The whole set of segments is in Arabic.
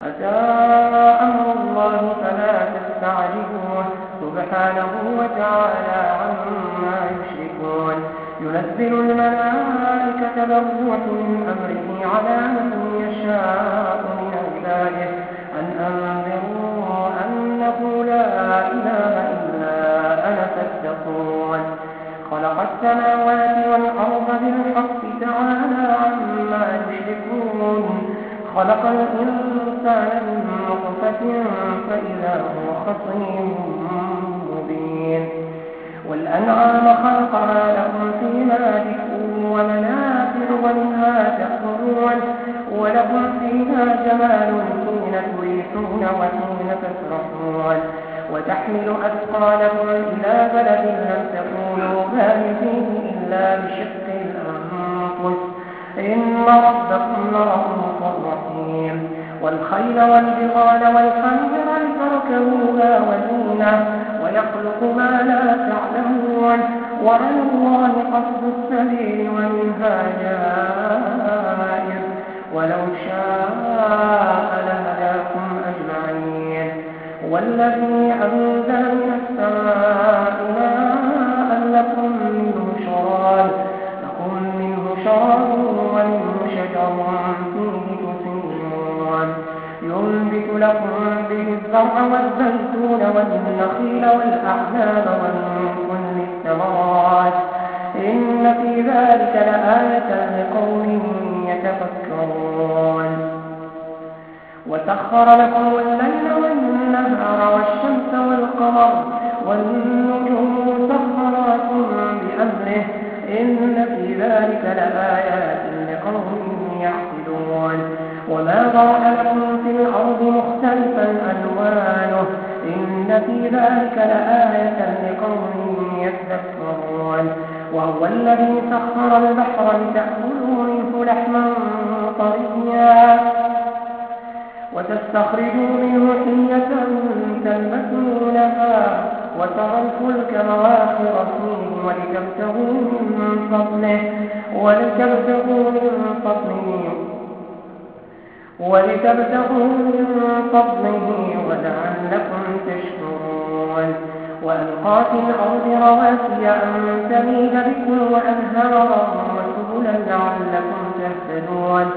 أتى أمر الله فلا تستعجلوه سبحانه وتعالى عما يشركون ينزل الملائكة بالروح من أمره على من يشاء من عباده أن أنذروا أنه لا إله إلا أنا فاتقون خلق السماوات والأرض بالحق تعالى عما يشركون خلق الإنسان من نطفة فإذا هو خصيم مبين والأنعام خلقها لكم فيها دفء ومنافع ومنها تأكلون ولكم فيها جمال حين تريحون وحين تسرحون وتحمل أثقالكم إلى بلد لم تكونوا بالغيه إلا بشق الأنفس إن ربكم لرؤوف رحيم والخيل والبغال والحمير لتركبوها وزينة ويخلق ما لا تعلمون وعلى الله قصد السبيل ومنها جائر ولو شاء لهداكم أجمعين والذي أنزل من السماء ماء لكم منه شراب ومنه شجر فيه تسيمون ينبت لكم به الزرع والزيتون والنخيل والأعناب ومن كل الثمرات إن في ذلك لآية لقوم يتفكرون وسخر لكم الليل والنهار والشمس والقمر والنجوم مسخرات بأمره إن في ذلك لآيات لقوم يعقلون وما ذرأ لكم في الأرض مختلفا ألوانه إن في ذلك لآية لقوم يذكرون وهو الذي سخر البحر لتأكلوا منه لحما طريا وتستخرجوا منه حية تلبسونها وترى الفلك مواخر فيه ولتبتغوا من فضله ولعلكم تشكرون وألقى في الأرض رواسي أن تميد بكم وأنهارا وسبلا لعلكم تهتدون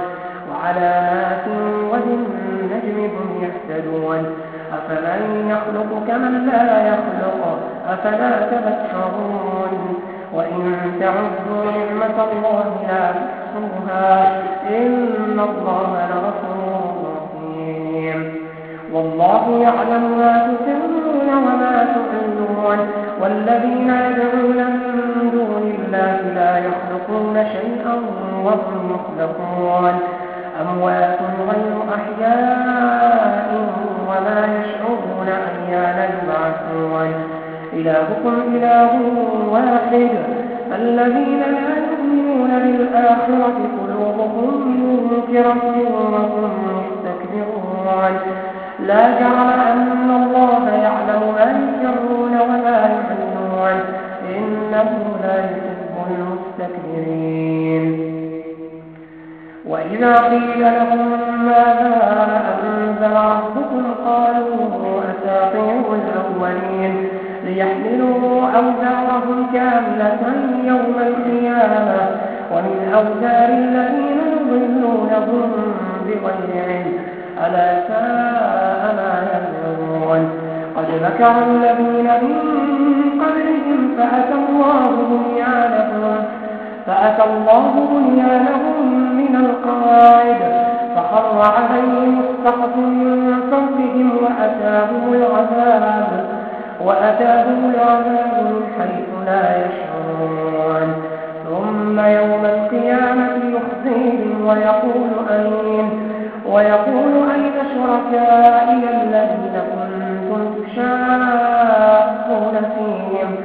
وعلامات وبالنجم هم يهتدون أفمن يخلق كمن لا يخلق أفلا تذكرون وإن تعدوا نعمة الله لا تحصوها إن الله لغفور رحيم والله يعلم ما تسرون وما تعلنون والذين يدعون من دون الله لا يخلقون شيئا وهم يخلقون أموات غير أحياء وما يشعرون أيان يبعثون إلهكم إله واحد الذين لا يؤمنون بالآخرة قلوبهم منكرة وهم مستكبرون لا جرم أن الله يعلم ما يسرون وما يعلنون إنه لا يحب المستكبرين وإذا قيل لهم ماذا أنزل ربكم قالوا أساطير الأولين ليحملوا أوزارهم كاملة يوم القيامة ومن أوزار الذين يضلونهم بغير علم ألا ساء ما يزرون قد مكر الذين من قبلهم فأتى الله بنيانهم من القواعد فخر عليهم السقف من فوقهم وأتاهم العذاب من حيث لا يشعرون ثم يوم القيامة يخزيهم ويقول أين شركائي الذين كنتم تشاقون فيهم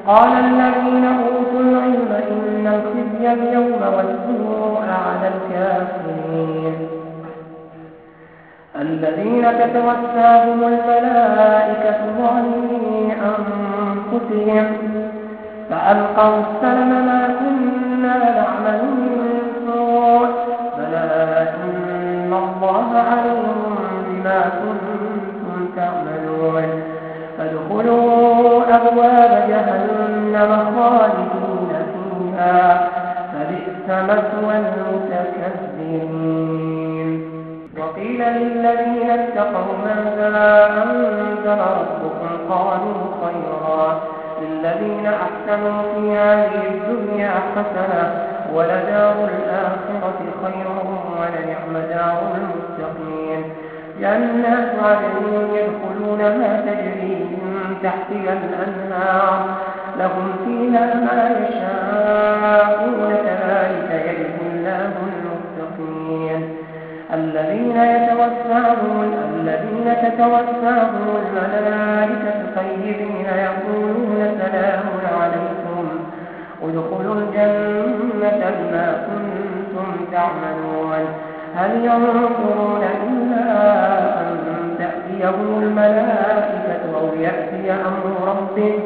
قال الذين أوتوا العلم إن الخزي اليوم والسوء على الكافرين الذين تتوفاهم الملائكة ظالمي أنفسهم فألقوا السلم ما كنا نعمل من سوء بلى إن الله عليم أبواب جهنم خالدين فيها فبئس مثوى المتكبرين. وقيل للذين اتقوا ماذا أنزل ربكم قالوا خيرا للذين أحسنوا في هذه الدنيا حسنة ولدار الآخرة خير ولنعم دار المتقين. جنات عدن يدخلونها تجري من تحتها الأنهار لهم فيها ما يشاءون كذلك يجزي الله المتقين. الذين تتوفاهم الملائكة طيبين يقولون سلام عليكم ادخلوا الجنة بما كنتم تعملون. هل ينظرون إلا أن تأتيهم الملائكة أو يأتي أمر ربك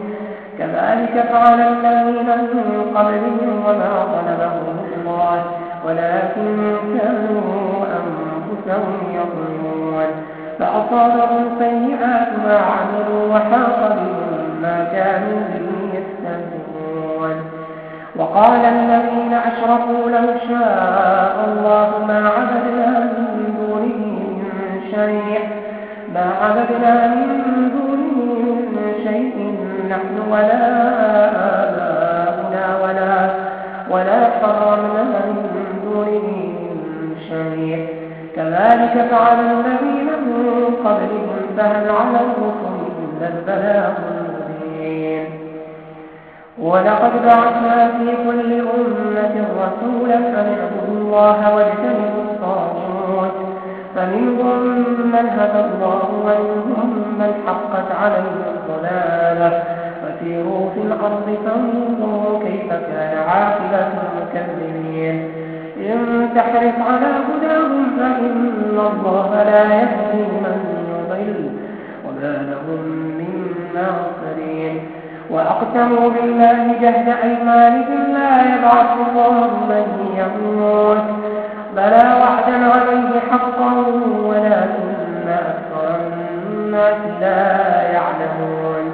كذلك فعل الذين من قبلهم وما ظلمهم الله ولكن كانوا أنفسهم يظلمون. فأصابهم سيئات ما عملوا وحاق بهم ما كانوا به يستهزئون. وقال الذين أشركوا لو شاء الله ما عبدنا من دونه من شيء نحن ولا آباؤنا ولا حرمنا من دونه من شيء كذلك فعل الذين من قبلهم فهل على الرسل إلا البلاغ المبين. ولقد بعثنا في كل أمة رسولا أن اعبدوا الله واجتنبوا الطاغوت فمنهم من هدى الله ومنهم من حقت عليه الضلالة فسيروا في الأرض فانظروا كيف كان عاقبة المكذبين. إن تحرص على هداهم فإن الله لا يهدي من يضل وما لهم من ناصرين. وأقسموا بالله جهد أيمانهم لا يبعث الله من يموت بلى وعدا عليه حقا ولكن أكثر الناس لا يعلمون.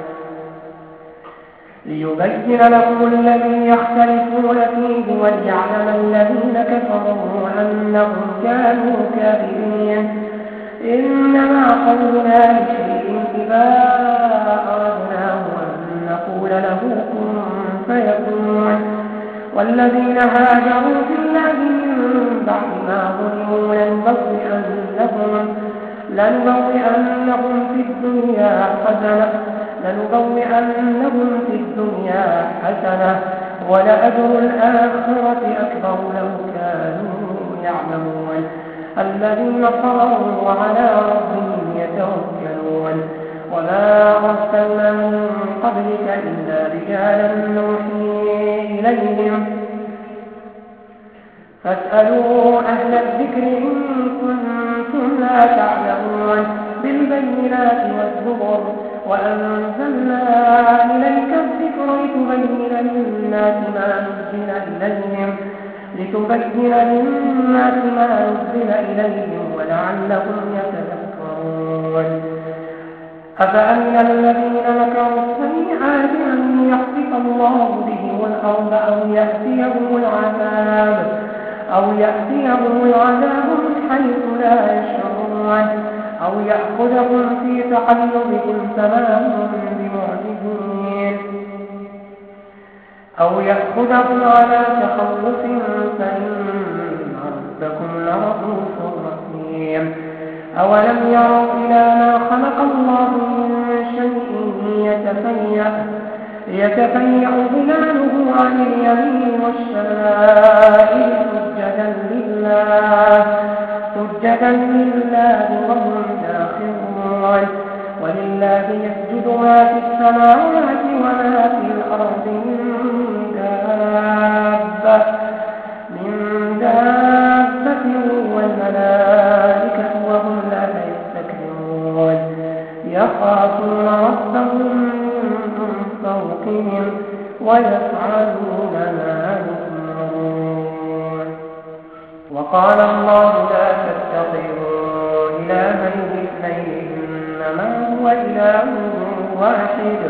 ليبين لهم الذي يختلفون فيه وليعلم الذين كفروا أنهم كانوا كاذبين. إنما قولنا لشيء إذا أردناه أن نقول له كن فيكون. والذين هاجروا في الله من بعد ما ظلموا لنبوئنهم في الدنيا حسنة ولأجر الآخرة أكبر لو كانوا يعلمون. الذين صبروا وعلى ربهم يتوكلون. وما أرسلنا من قبلك إلا رجالا نوحي إليهم فاسألوا أهل الذكر إن كنتم لا تعلمون. بالبينات والزبر وأنزلنا إليك الذكر لتبين للناس ما نزل إليهم ولعلهم يتذكرون. أفأمن الذين مكروا السيئات أن يخسف الله بهم الأرض أو يأتيهم العذاب من حيث لا يشعرون أو يأخذهم في تقلبهم فما هم بمعجزين أو يأخذهم على تخوف فإن ربكم لرؤوف رحيم. أولم يروا إلى ما خلق الله من شيء يتفيأ ظلاله عن اليمين والشمائل سجدا لله وهم داخرون. ولله يسجد ما في السماوات وما في الأرض من دابة والملائكة وهم لا يستكبرون يخافون ربهم من فوقهم ويفعلون ما يؤمرون. وقال الله لا تتخذوا إلهين اثنين إنما هو إله واحد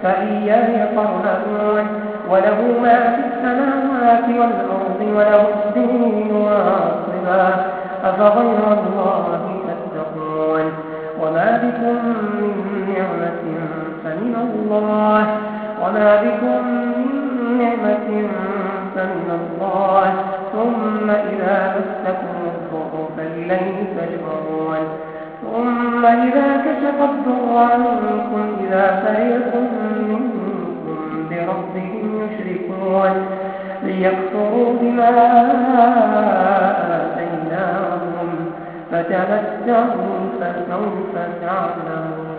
فإياي فارهبون وله ما في السماوات والأرض وله الدين واصبا أفغير الله تتقون وما بكم من نعمة فمن الله ثم إذا مسكم الضر فإليه تجأرون ثم إذا كشف الضر عنكم إذا فريق منكم بربهم يشركون ليكفروا بما آتيناهم فتمتعوا فسوف تعلمون.